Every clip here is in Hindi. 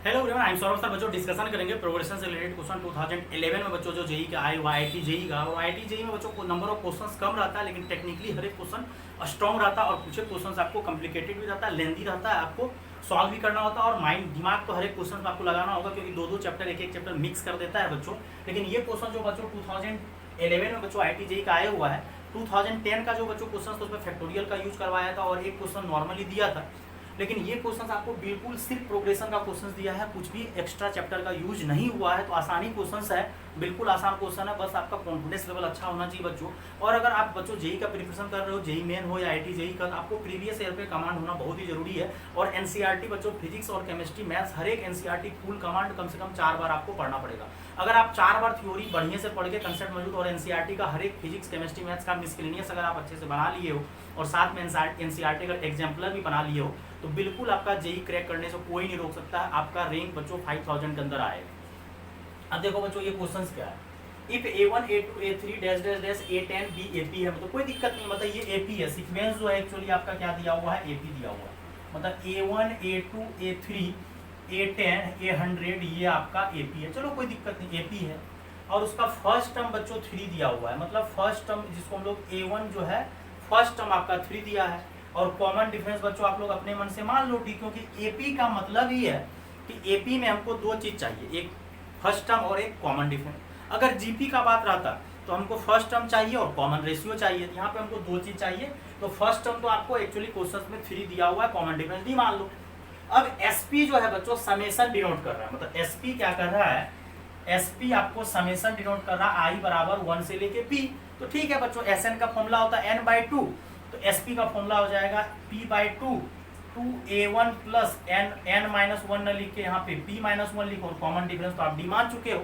Hello everyone, I am Saurabh sir. बच्चों डिस्कशन करेंगे प्रोग्रेशन से रिलेटेड क्वेश्चन 2011 में बच्चों जो जेई का आए हुआ आईआईटी जेई का, और आईआईटी जेई में बच्चों को नंबर ऑफ क्वेश्चंस कम रहता है, लेकिन टेक्निकली हर एक क्वेश्चन स्ट्रॉन्ग रहता है और कुछ क्वेश्चन आपको कॉम्प्लिकेटेड भी रहता है, लेंदी रहता है, आपको सॉल्व भी करना होता है और माइंड दिमाग तो हर एक क्वेश्चन में आपको लगाना होगा, क्योंकि दो चैप्टर एक चैप्टर मिक्स कर देता है बच्चों। लेकिन ये क्वेश्चन जो बच्चों 2011 में बच्चों आईआईटी जेई का आया हुआ है, 2010 का जो बच्चों क्वेश्चन था उसमें फैक्टोरियल का यूज करवाया था और एक क्वेश्चन नॉर्मली दिया था। लेकिन ये क्वेश्चन आपको बिल्कुल सिर्फ प्रोग्रेशन का क्वेश्चन दिया है, कुछ भी एक्स्ट्रा चैप्टर का यूज नहीं हुआ है, तो आसानी क्वेश्चन है, बिल्कुल आसान क्वेश्चन है। बस आपका कॉन्फिडेंस लेवल अच्छा होना चाहिए बच्चों। और अगर आप बच्चों जेई का प्रिपरेशन कर रहे हो, जेई मेन हो या आईआईटी जेई का, आपको प्रीवियस ईयर पे कमांड होना बहुत ही जरूरी है। और एनसीईआरटी बच्चों फिजिक्स और केमिस्ट्री मैथ्स हर एक एनसीईआरटी फुल कमांड कम से कम 4 बार आपको पढ़ना पड़ेगा। अगर आप 4 बार थ्योरी बढ़िया से पढ़ के कंसेप्ट मौजूद और एनसीईआरटी का हर एक फिजिक्स केमिस्ट्री मैथ्स का मिसलेनियस अगर आप अच्छे से बना लिए हो और साथ में एनसीईआरटी का एग्जाम्पलर भी बना लिए हो, तो बिल्कुल आपका जेई क्रैक करने से कोई नहीं रोक सकता है। आपका रैंक बच्चों 5000 के अंदर आएगा। अब देखो बच्चों ये क्वेश्चन क्या है। If A1 A2 A3 dash dash dash A10 B AP है, मतलब कोई दिक्कत नहीं, मतलब ये AP है। सीक्वेंस जो है एक्चुअली आपका क्या दिया हुआ है, AP दिया हुआ है। मतलब A1 A2 A3 A10 A100 ये आपका AP है। चलो कोई दिक्कत नहीं, AP है। और उसका फर्स्ट टर्म बच्चों 3 दिया हुआ है, मतलब फर्स्ट टर्म जिसको हम लोग A1 जो है फर्स्ट टर्म आपका 3 दिया है। और कॉमन डिफरेंस बच्चों आप लोग अपने मन से मान लो, ठीक, क्योंकि एपी का मतलब ही है कि एपी में हमको दो चीज चाहिए, एक फर्स्ट टर्म और एक कॉमन डिफरेंस। अगर जीपी का बात रहता तो हमको फर्स्ट टर्म चाहिए और कॉमन रेशियो चाहिए, यहाँ पे हमको दो चीज चाहिए। तो फर्स्ट टर्म तो आपको एक्चुअली क्वेश्चन में 3 दिया हुआ है, कॉमन डिफरेंस डी मान लो। अब एसपी जो है बच्चों समेसन डिनोट कर रहा है, मतलब एसपी क्या कर रहा है, एसपी आपको समेसन डिनोट कर रहा है आई बराबर 1 से लेके पी। तो ठीक है बच्चों, एस एन का फॉर्मूला होता है n/2, तो SP का फॉर्मूला हो जाएगा P/2 2A1 प्लस n-1 न लिख के यहाँ पे P-1 लिखो, और कॉमन डिफरेंस तो आप डी मान चुके हो।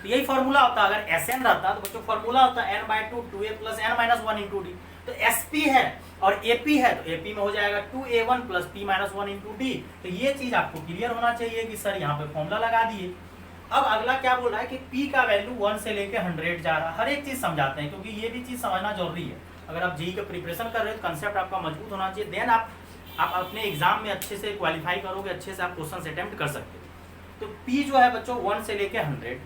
तो यही फॉर्मूला होता है। अगर SN रहता तो बच्चों फॉर्मूला होता है n/2 2A plus n-1 into D. तो SP है और AP है, तो AP में हो जाएगा 2A1 plus P-1 into D. तो ये चीज आपको क्लियर होना चाहिए कि सर यहाँ पे फॉर्मूला लगा दिए। अब अगला क्या बोल रहा है कि P का वैल्यू 1 से लेके 100 जा रहा है। हर एक चीज समझाते हैं, क्योंकि ये भी चीज समझना जरूरी है। अगर आप जेई का प्रिपरेशन कर रहे हो तो कंसेप्ट आपका मजबूत होना चाहिए, देन आप अपने एग्जाम में अच्छे से क्वालिफाई करोगे, अच्छे से आप क्वेश्चन अटेम्प्ट कर सकते हो। तो P जो है बच्चों 1 से लेके 100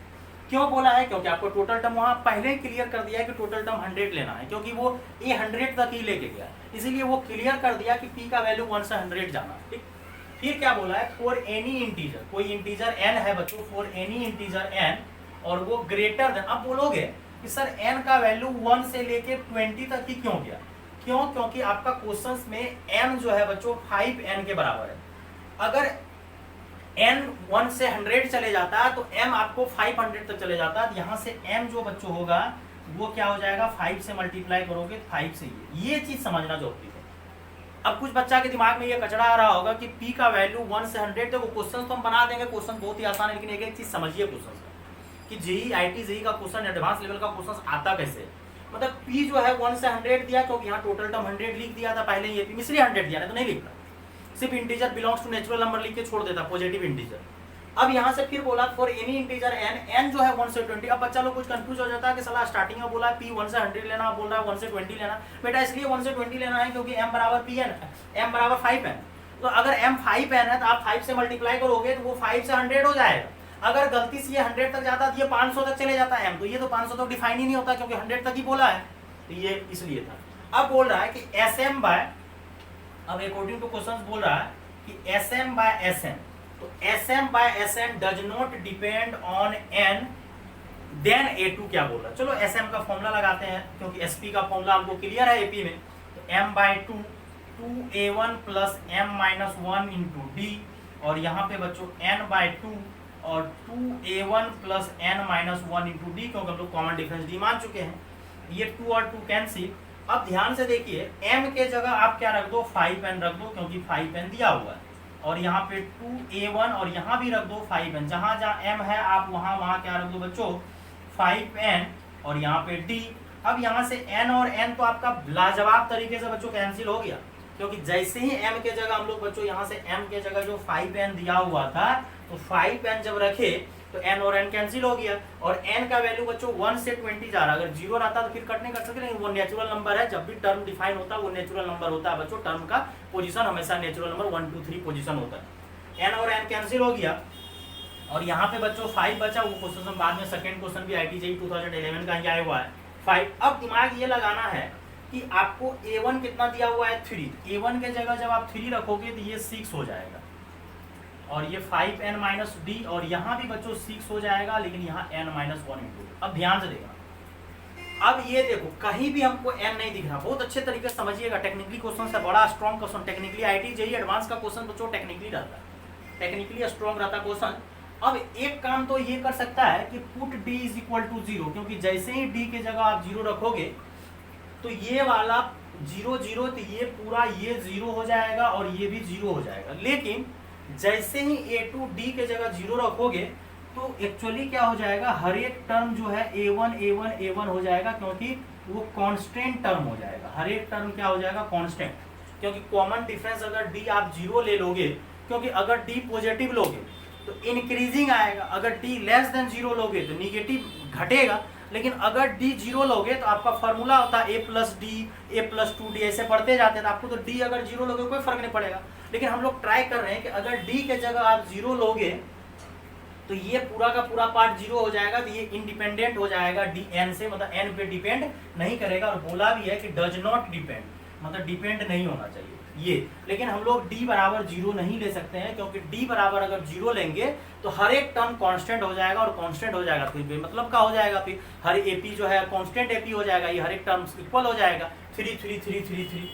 क्यों बोला है, क्योंकि आपको टोटल टर्म वहां पहले क्लियर कर दिया है कि टोटल टर्म 100 लेना है, क्योंकि वो ये 100 तक ही लेके गया, इसीलिए वो क्लियर कर दिया कि P का वैल्यू 1 से 100 जाना। ठीक, फिर क्या बोला है, फॉर एनी इंटीजर, कोई इंटीजर n है बच्चों, फॉर एनी इंटीजर n और वो ग्रेटर देन, अब बोलोगे कि सर n का वैल्यू 1 से लेके 20 तक ही क्यों गया, क्यों, क्योंकि आपका क्वेश्चंस में m जो है बच्चों 5n के बराबर है। अगर n 1 से 100 चले जाता है तो m आपको 500 तक चले जाता है। यहाँ से m जो बच्चों होगा वो क्या हो जाएगा, 5 से मल्टीप्लाई करोगे 5 से, ये चीज समझना जरूरी है। अब कुछ बच्चा के दिमाग में ये कचरा आ रहा होगा कि P का वैल्यू 1 से 100, तो वो क्वेश्चन तो हम बना देंगे, क्वेश्चन बहुत ही आसान है, लेकिन एक चीज समझिए क्वेश्चन कि जेई आईटी जेई का क्वेश्चन एडवांस लेवल का क्वेश्चन आता कैसे। मतलब P जो है 1 से 100 दिया, क्योंकि यहाँ टोटल टर्म 100 लिख दिया था पहले, ये P इसलिए 100 दिया, नहीं तो नहीं लिखता, सिर्फ integer belongs to natural number लिख के छोड़ देता, पॉजिटिव इंटीजर। अब यहाँ से फिर बोला फॉर एनी इंटीजर n जो है 1 से 20। अब बच्चा लोग कुछ कंफ्यूज हो जाता है कि साला स्टार्टिंग में बोला P 1 से 100 लेना, बोल रहा है 1 से 20 लेना। बेटा इसलिए 1 से 20 लेना है क्योंकि m बराबर Pn, m बराबर 5n। तो अगर m 5n है तो आप 5 से मल्टीप्लाई करोगे तो वो 5 से 100 हो जाएगा। अगर गलती से ये 100 तक जाता है तो ये 500 तक चले जाता है m, तो ये तो 500 तक डिफाइन ही नहीं होता, क्योंकि 100 तक ही बोला है, तो ये इसलिए था। अब बोल रहा है कि Sm बाय, अब अकॉर्डिंग टू क्वेश्चन बोल रहा है कि Sm बाय Sn, तो Sm by Sn does not depend on n, then A2 क्या बोल रहा है। चलो Sm का फॉर्मूला लगाते हैं, क्योंकि SP का फॉर्मूला हमको क्लियर है AP में। तो m/2 2A1 plus m-1 into D, और यहाँ पे बच्चों n/2 और 2A1 plus n-1 into D, क्योंकि हम लोग कॉमन डिफरेंस डी मान चुके हैं। ये 2 और 2 कैंसिल। अब ध्यान से देखिए, m के जगह आप क्या रख दो, 5n रख दो, क्योंकि 5n दिया हुआ है। और यहाँ पे 2A1 और यहाँ भी रख दो 5n, जहाँ जहाँ m है आप वहाँ क्या रख दो बच्चों 5n, और यहाँ पे d। अब यहाँ से n और n तो आपका लाजवाब तरीके से बच्चों कैंसिल हो गया, क्योंकि जैसे ही m के जगह हम लोग बच्चों यहाँ से m के जगह जो 5n दिया हुआ था, तो 5n जब रखे तो n और n कैंसिल हो गया। और n का वैल्यू बच्चों 1 से 20 जा रहा है, अगर 0 रहता तो फिर कट नहीं कर सकते, लेकिन वो नेचुरल नंबर है। जब भी टर्म डिफाइन होता है वो नेचुरल नंबर होता है बच्चों, टर्म का पोजीशन हमेशा नेचुरल नंबर 1 2 3 पोजीशन होता है। n और n कैंसिल हो गया और यहाँ पे बच्चों 5 बचा। वो क्वेश्चन हम बाद में सेकंड क्वेश्चन भी IIT JEE 2011 का ही आया हुआ है 5। अब दिमाग ये लगाना है कि आपको A1 कितना दिया हुआ है 3। A1 के जगह जब आप 3 रखोगे तो ये 6 हो जाएगा और ये 5n माइनस डी और यहाँ भी बच्चों 6 हो जाएगा, लेकिन यहाँ n माइनस 1 इंटू। अब ध्यान से देखना, अब ये देखो कहीं भी हमको n नहीं दिख रहा। बहुत अच्छे तरीके से समझिएगा, टेक्निकली क्वेश्चन से बड़ा strong question. Technically IIT JEE advance का क्वेश्चन बच्चों टेक्निकली रहता है, टेक्निकली स्ट्रॉन्ग रहता क्वेश्चन। अब एक काम तो ये कर सकता है कि put d is equal to 0, क्योंकि जैसे ही d के जगह आप 0 रखोगे तो ये वाला 0 0 तो ये पूरा ये 0 हो जाएगा और ये भी 0 हो जाएगा। लेकिन जैसे ही A2 d के जगह 0 रखोगे तो एक्चुअली क्या हो जाएगा, हर एक टर्म जो है A1 A1 A1 हो जाएगा, क्योंकि वो कांस्टेंट टर्म हो जाएगा। हर एक टर्म क्या हो जाएगा, कांस्टेंट, क्योंकि कॉमन डिफरेंस अगर d आप 0 ले लोगे, क्योंकि अगर d पॉजिटिव लोगे तो इंक्रीजिंग आएगा, अगर d लेस देन 0 लोगे तो निगेटिव घटेगा। लेकिन अगर d 0 लोगे तो आपका फॉर्मूला होता है a plus D a plus 2d, ऐसे पढ़ते जाते हैं। तो आपको तो d अगर 0 लोगे कोई फर्क नहीं पड़ेगा। लेकिन हम लोग ट्राई कर रहे हैं कि अगर d के जगह आप 0 लोगे तो ये पूरा का पूरा पार्ट 0 हो जाएगा, तो ये इंडिपेंडेंट हो जाएगा d n से, मतलब n पे डिपेंड नहीं करेगा। और बोला भी है कि डज नॉट डिपेंड, मतलब डिपेंड नहीं होना चाहिए ये। लेकिन हम लोग d बराबर 0 नहीं ले सकते हैं, क्योंकि d बराबर अगर 0 लेंगे तो हर एक टर्म कांस्टेंट हो जाएगा और कांस्टेंट हो जाएगा फिर मतलब क्या हो जाएगा, फिर हर AP जो है कांस्टेंट AP हो जाएगा, ये हर एक टर्म इक्वल हो जाएगा। 3 3 3 3 3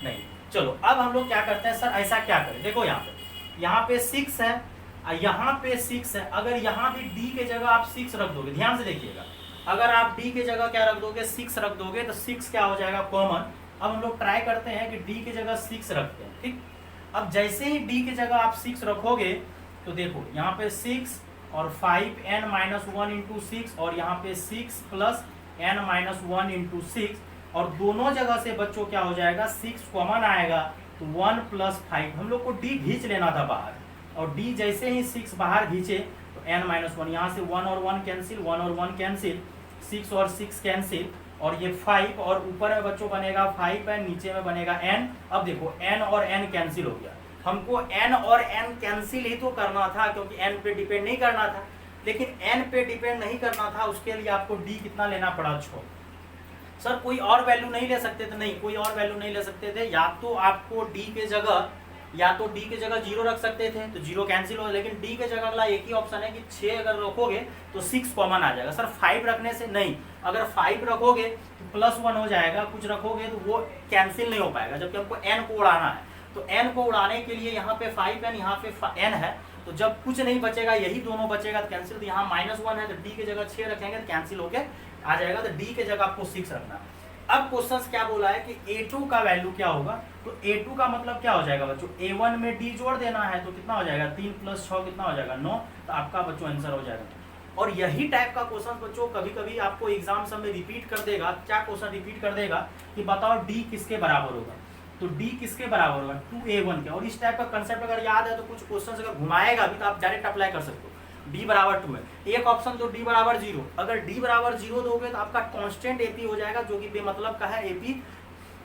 नहीं। चलो अब हम लोग क्या करते हैं, सर ऐसा क्या करें, देखो यहाँ पे 6 है, यहाँ पे 6 है। अगर यहाँ भी d के जगह आप 6 रख दोगे, ध्यान से देखिएगा, अगर आप d के जगह क्या रख दोगे, 6 रख दोगे तो 6 क्या हो जाएगा, कॉमन। अब हम लोग ट्राई करते हैं कि d के जगह 6 रखते हैं, ठीक। अब जैसे ही d के जगह आप 6 रखोगे तो देखो यहाँ पे 6 और 5n माइनस 1 इंटू 6 और यहाँ पे 6 प्लस n माइनस 1 इंटू 6 और दोनों जगह से बच्चों क्या हो जाएगा, 6 कॉमन आएगा तो 1 प्लस 5। हम लोग को d खींच लेना था बाहर, और d जैसे ही 6 बाहर खींचे तो n माइनस 1, यहाँ से 1 और 1 कैंसिल, 1 और 1 कैंसिल, 6 और 6 कैंसिल, और ये 5 और ऊपर में बच्चों बनेगा 5 है, नीचे में बनेगा n। अब देखो n और n कैंसिल हो गया। हमको n और n कैंसिल ही तो करना था, क्योंकि n पे डिपेंड नहीं करना था। लेकिन n पे डिपेंड नहीं करना था, उसके लिए आपको d कितना लेना पड़ा, 6। सर कोई और वैल्यू नहीं ले सकते थे, नहीं कोई और वैल्यू नहीं ले सकते थे। या तो आपको d के जगह 0 रख सकते थे तो 0 कैंसिल हो, लेकिन d के जगह अगला एक ही ऑप्शन है कि 6 अगर रखोगे तो 6 कॉमन आ जाएगा। सर 5 रखने से नहीं, अगर 5 रखोगे तो +1 हो जाएगा, कुछ रखोगे तो वो कैंसिल नहीं हो पाएगा, जबकि हमको n को उड़ाना है। तो n को उड़ाने के लिए यहाँ पे 5n, यहाँ पे n है, तो जब कुछ नहीं बचेगा, यही दोनों बचेगा तो कैंसिल। तो यहाँ -1 है तो d के जगह 6 रखेंगे तो कैंसिल होके आ जाएगा, तो d के जगह आपको 6 रखना है। अब क्वेश्चन क्या बोला है कि A2 का वैल्यू क्या होगा, तो A2 का मतलब क्या हो जाएगा बच्चों, A1 में d जोड़ देना है तो कितना हो जाएगा, 3 + 6 कितना हो जाएगा, 9। तो आपका बच्चों आंसर हो जाएगा। और यही टाइप का क्वेश्चन बच्चों कभी कभी आपको एग्जाम सब में रिपीट कर देगा। क्या क्वेश्चन रिपीट कर देगा कि बताओ d किसके बराबर होगा, तो d किसके बराबर होगा, 2A1 के। और इस टाइप का कंसेप्ट अगर याद है तो कुछ क्वेश्चन अगर घुमाएगा भी तो आप डायरेक्ट अप्लाई कर सकते हो। d बराबर 2 है, एक ऑप्शन तो d बराबर 0। अगर d बराबर 0 दोगे तो आपका कांस्टेंट AP हो जाएगा, जो कि बेमतलब का है AP।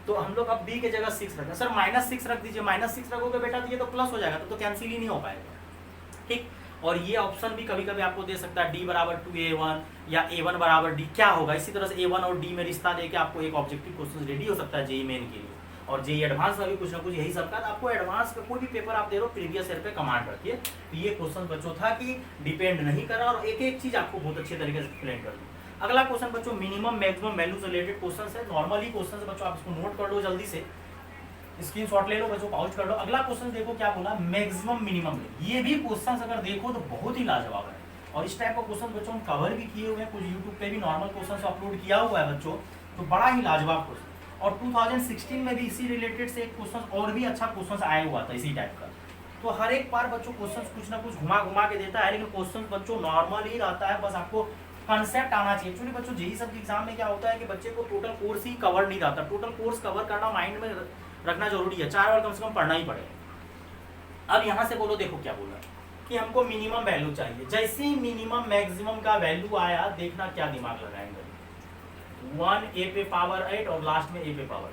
तो हम लोग अब d के जगह 6 रखते हैं। सर -6 रख दीजिए, -6 रखोगे बेटा तो ये तो प्लस हो जाएगा, तो कैंसिल ही नहीं हो पाएगा, ठीक। और ये ऑप्शन भी कभी कभी आपको दे सकता है d बराबर 2A1 या A1 बराबर d। क्या होगा, इसी तरह से A1 और d में रिश्ता देके आपको एक ऑब्जेक्टिव क्वेश्चन रेडी हो सकता है JEE मेन के लिए। और JEE एडवांस में भी कुछ ना कुछ यही सब का। आपको एडवांस का कोई भी पेपर आप दे रहे हो, प्रीवियस ईयर पे कमांड रखिए। तो ये क्वेश्चन बच्चों था कि डिपेंड नहीं करा, और एक एक चीज आपको बहुत अच्छे तरीके से एक्सप्लेन कर दी। अगला क्वेश्चन बच्चों मिनिमम मैक्सिमम वैल्यू से रिलेटेड क्वेश्चन है। नॉर्मली क्वेश्चन है बच्चों, आप इसको नोट कर लो, जल्दी से स्क्रीनशॉट ले लो बच्चों, पाउच कर लो। अगला क्वेश्चन देखो क्या बोला, मैक्सिमम मिनिमम। ये भी क्वेश्चन अगर देखो तो बहुत ही लाजवाब है, और इस टाइप का क्वेश्चन बच्चों हम कवर भी किए हुए हैं, कुछ यूट्यूब पे भी नॉर्मल क्वेश्चन अपलोड किया हुआ है बच्चों। तो बड़ा ही लाजवाब क्वेश्चन। और 2016 में भी इसी रिलेटेड से एक क्वेश्चन और भी अच्छा क्वेश्चन आया हुआ था इसी टाइप का। तो हर एक बार बच्चों क्वेश्चन कुछ ना कुछ घुमा के देता है, लेकिन क्वेश्चन बच्चों नॉर्मल ही रहता है, बस आपको कंसेप्ट आना चाहिए। एक्चुअली बच्चों JEE सब एग्जाम में क्या होता है कि बच्चे को टोटल कोर्स ही कवर नहीं रहता। टोटल कोर्स कवर करना माइंड में रखना जरूरी है, 4 बार कम से कम पढ़ना ही पड़ेगा। अब यहाँ से बोलो, देखो क्या बोला कि हमको मिनिमम वैल्यू चाहिए। जैसे ही मिनिमम मैक्सिमम का वैल्यू आया, देखना क्या दिमाग लगाएंगे, 1 a पे पावर 8 और लास्ट में a पे पावर।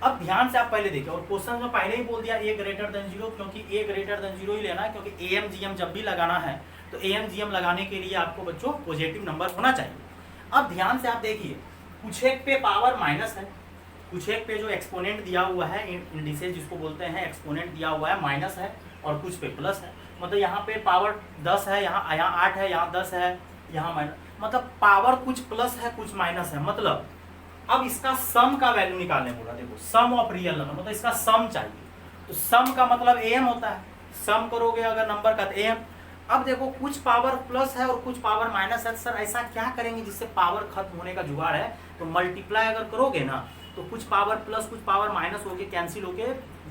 अब ध्यान से आप पहले देखिए, और क्वेश्चन में पहले ही बोल दिया ए ग्रेटर देन 0, क्योंकि ए ग्रेटर देन 0 ही लेना है, क्योंकि एम जीएम जब भी लगाना है तो एम जीएम लगाने के लिए आपको बच्चों पॉजिटिव नंबर होना चाहिए। अब ध्यान से आप देखिए, कुछ एक पे पावर माइनस है, कुछ एक पे जो एक्सपोनेंट दिया हुआ है, इंडिसेज जिसको बोलते हैं, एक्सपोनेंट दिया हुआ है माइनस है, और कुछ पे प्लस है। मतलब यहाँ पे पावर 10 है, यहाँ 8 है, यहाँ 10 है, यहाँ माइनस, मतलब पावर कुछ प्लस है कुछ माइनस है। मतलब अब इसका सम का वैल्यू निकालने बोला, देखो सम ऑफ रियल नंबर, मतलब इसका सम चाहिए, तो सम का मतलब एम होता है, सम करोगे अगर नंबर का तो एम। अब देखो कुछ पावर प्लस है और कुछ पावर माइनस है, सर ऐसा क्या करेंगे जिससे पावर खत्म होने का जुगाड़ है, तो मल्टीप्लाई अगर करोगे ना तो कुछ पावर प्लस कुछ पावर माइनस होके कैंसिल होके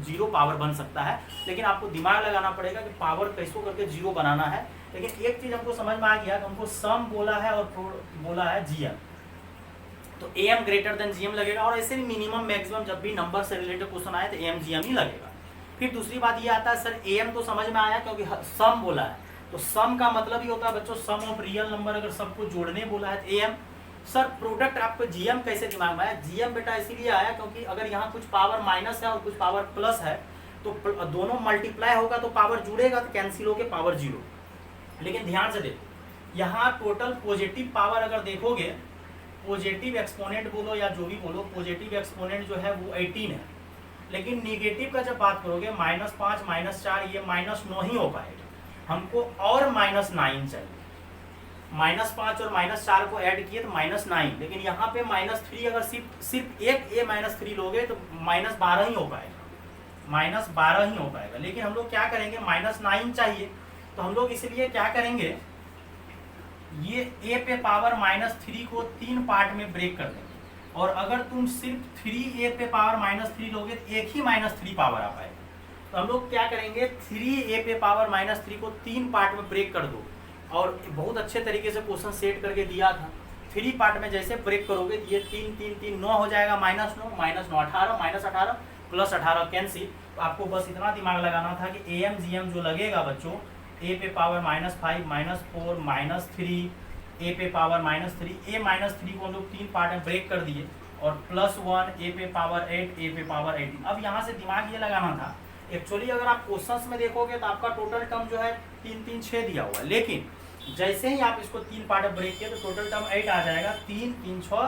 0 पावर बन सकता है। लेकिन आपको दिमाग लगाना पड़ेगा कि पावर कैसो करके 0 बनाना है। लेकिन एक चीज हमको समझ में आ गया कि हमको सम बोला है और बोला है जीएम, तो एम ग्रेटर देन जीएम लगेगा। और ऐसे भी मिनिमम मैक्सिमम जब भी नंबर से रिलेटेड क्वेश्चन आए तो एम जीएम ही लगेगा। फिर दूसरी बात ये आता है, सर एम तो समझ में आया क्योंकि सम बोला है, तो सम का मतलब ही होता है बच्चों सम ऑफ रियल नंबर, अगर सबको जोड़ने बोला है तो एम। सर प्रोडक्ट आपको जीएम कैसे दिमाग में आया, जीएम बेटा इसीलिए आया क्योंकि अगर यहाँ कुछ पावर माइनस है और कुछ पावर प्लस है तो दोनों मल्टीप्लाई होगा तो पावर जुड़ेगा तो कैंसिल होके पावर 0। लेकिन ध्यान से देखो, यहाँ टोटल पॉजिटिव पावर अगर देखोगे, पॉजिटिव एक्सपोनेंट बोलो या जो भी बोलो, पॉजिटिव एक्सपोनेंट जो है वो 18 है। लेकिन निगेटिव का जब बात करोगे -5 -4 ये -9 ही हो पाएगा, हमको और -9 चाहिए। -5 और -4 को ऐड किए तो -9, लेकिन यहाँ पे -3 अगर सिर्फ एक a -3 लोगे तो -12 ही हो पाएगा, -12 ही हो पाएगा। लेकिन हम लोग क्या करेंगे, -9 चाहिए तो हम लोग इसलिए क्या करेंगे, ये a पे पावर -3 को 3 पार्ट में ब्रेक कर देंगे। और अगर तुम सिर्फ 3a पे पावर -3 लोगे तो एक ही -3 पावर आ पाएगा। तो हम लोग क्या करेंगे, 3a पे पावर -3 को 3 पार्ट में ब्रेक कर दो। और बहुत अच्छे तरीके से क्वेश्चन सेट करके दिया था, 3 पार्ट में जैसे ब्रेक करोगे ये 3 3 3 9 हो जाएगा, -9 -9 18 -18 +18 कैंसिल। तो आपको बस इतना दिमाग लगाना था कि एम जीएम जो लगेगा बच्चों, a पे पावर -5 -4 -3, a पे पावर -3, a -3 को हम लोग 3 पार्ट में ब्रेक कर दिए, और +1 a पे पावर 8 a पे पावर 18। अब यहाँ से दिमाग ये लगाना था, एक्चुअली अगर आप क्वेश्चंस में देखोगे तो आपका टोटल टर्म जो है 3 3 6 दिया हुआ है, लेकिन जैसे ही आप इसको 3 पार्ट में ब्रेक किए तो टोटल टर्म 8 आ जाएगा। 3 3 6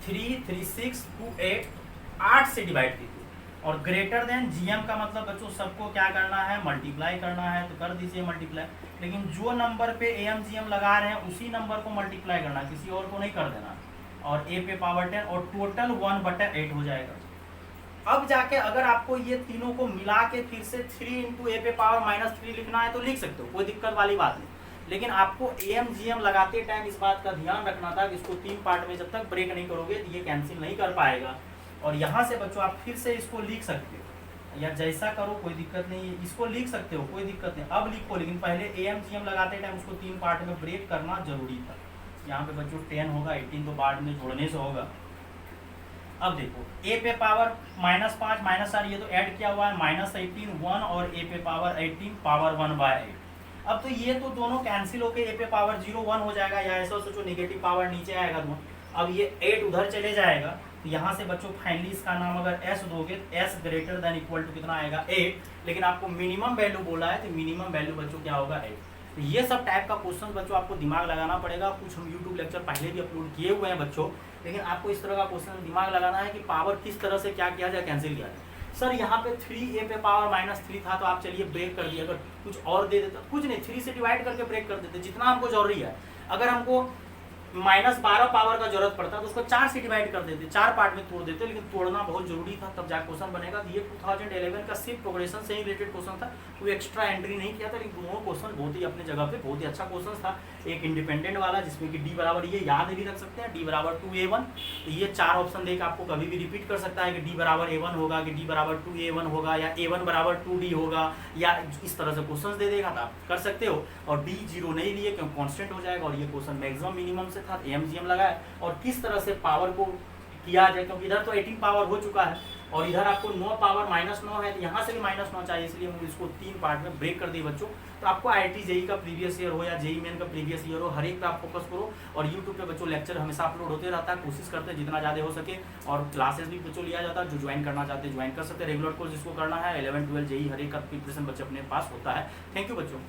3 3 6 2 8 8 से डिवाइड कीजिए। और ग्रेटर देन जीएम का मतलब बच्चों सबको क्या करना है, मल्टीप्लाई करना है, तो कर दीजिए मल्टीप्लाई। लेकिन जो नंबर पे एम जीएम लगा रहे हैं उसी नंबर को मल्टीप्लाई करना, किसी और को नहीं कर देना। और a पे पावर 10 और टोटल 1/8 हो जाएगा। अब जाके अगर आपको ये तीनों को मिला के फिर से 3 × a पे पावर -3 लिखना है तो लिख सकते हो, कोई दिक्कत वाली बात नहीं। लेकिन आपको एम जीएम लगाते टाइम इस बात का ध्यान रखना था कि इसको 3 पार्ट में जब तक ब्रेक नहीं करोगे तो ये कैंसिल नहीं कर पाएगा। और यहाँ से बच्चों आप फिर से इसको लिख सकते हो, या जैसा करो कोई दिक्कत नहीं है, इसको लिख सकते हो कोई दिक्कत नहीं। अब लिखो, लेकिन पहले एम जीएम लगाते टाइम उसको 3 पार्ट में ब्रेक करना जरूरी था। यहाँ पे बच्चों 10 होगा, 18 तो बाद में जोड़ने से होगा। अब देखो a पे पावर -5 -4 ये तो ऐड किया हुआ है, -18 1 और a पे पावर 18 पावर 1/8। अब तो ये तो दोनों कैंसिल होके a पे पावर 0 1 हो जाएगा, या ऐसा सोचो नेगेटिव पावर नीचे आएगा दोनों। अब ये 8 उधर चले जाएगा, तो यहाँ से बच्चों फाइनली इसका नाम अगर s दोगे तो s greater than equal to कितना आएगा 8। लेकिन आपको मिनिमम वैल्यू बोला है तो मिनिमम वैल्यू बच्चों क्या होगा 8। तो ये सब टाइप का क्वेश्चन बच्चों आपको दिमाग लगाना पड़ेगा। कुछ हम यूट्यूब लेक्चर पहले भी अपलोड किए हुए हैं बच्चों, लेकिन आपको इस तरह का क्वेश्चन दिमाग लगाना है कि पावर किस तरह से क्या किया जाए, कैंसिल किया जाए। सर यहाँ पे 3a पे पावर -3 था तो आप चलिए ब्रेक कर दिए, अगर कुछ और दे देते, कुछ नहीं 3 से डिवाइड करके ब्रेक कर देते जितना हमको जरूरी है। अगर हमको -12 पावर का जरूरत पड़ता तो उसको 4 से डिवाइड कर देते, 4 पार्ट में तोड़ देते, लेकिन तोड़ना बहुत जरूरी था तब जाकर क्वेश्चन बनेगा। तो ये 2011 का सिर्फ प्रोग्रेशन से ही रिलेटेड क्वेश्चन था, कोई एक्स्ट्रा एंट्री नहीं किया था, लेकिन दोनों क्वेश्चन बहुत ही अपने जगह पे बहुत ही अच्छा क्वेश्चन था। एक इंडिपेंडेंट वाला जिसमें कि डी बराबर, ये याद भी रख सकते हैं, डी बराबर 2a1। तो ये 4 ऑप्शन देकर आपको कभी भी रिपीट कर सकता है कि डी बराबर a1 होगा, कि डी बराबर 2a1 होगा, या a1 बराबर 2d होगा, या इस तरह से क्वेश्चन दे देगा तो आप कर सकते हो। और डी 0 नहीं लिए क्योंकि कॉन्स्टेंट हो जाएगा, और ये क्वेश्चन मैक्सिमम मिनिमम से था, एम जीएम लगा है। और किस तरह से पावर को किया जाए, क्योंकि इधर तो 18 पावर हो चुका है, और इधर आपको 9 पावर -9 है, तो यहाँ से भी -9 चाहिए, इसलिए हम इसको 3 पार्ट में ब्रेक कर दिए बच्चों। तो आपको IIT जेई का प्रीवियस ईयर हो या जेई मेन का प्रीवियस ईयर हो, हर एक पे आप फोकस करो। और यूट्यूब पे बच्चों लेक्चर हमेशा अपलोड होते रहता है, कोशिश करते हैं जितना ज़्यादा हो सके। और क्लासेस भी बच्चों लिया जाता है, जो ज्वाइन करना चाहते हैं ज्वाइन कर सकते हैं। रेगुलर कोर्स जिसको करना है 11 12 जेई हर एक का प्रिपरेशन बच्चे अपने पास होता है। थैंक यू बच्चों।